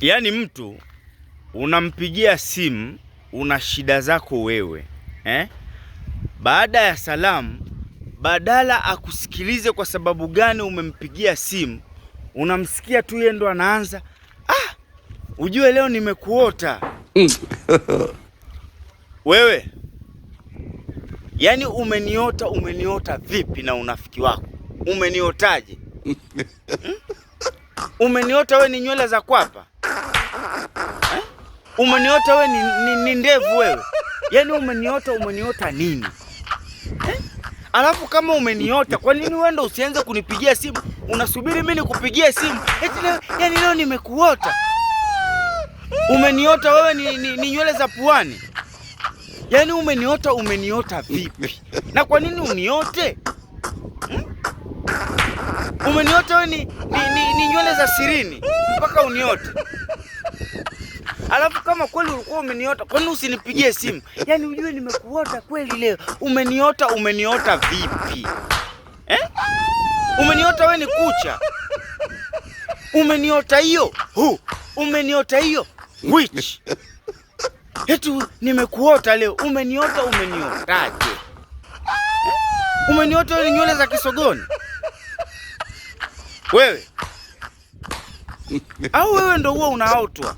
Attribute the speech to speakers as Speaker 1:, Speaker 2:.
Speaker 1: Yaani mtu unampigia simu, una shida zako wewe baada ya salamu, badala akusikilize kwa sababu gani umempigia simu, unamsikia tu yeye ndo anaanza ujue leo nimekuota. Wewe yaani umeniota vipi na unafiki wako? Umeniotaje? Umeniota wewe ni nywele za kwapa? Umeniota wewe ni ndevu wewe? Yaani umeniota nini? Alafu kama umeniota, kwa nini wewe ndo usianze kunipigia simu? Unasubiri mimi nikupigie simu? Yaani leo nimekuota. Umeniota wewe ni nywele za puani? Yaani umeniota vipi? Na kwa nini uniote? Umeniota wewe ni nywele za sirini mpaka uniote? Alafu kama kweli ulikuwa umeniota, kwa nini usinipigie simu? Yaani ujue nimekuota kweli leo. Umeniota vipi? Umeniota wewe ni kucha? Umeniota hiyo? Umeniota hiyo? Which? Eti nimekuota leo. Umeniotaje? Umeniota wewe ni nywele za kisogoni? Wewe? Au wewe ndo huwa unaotwa?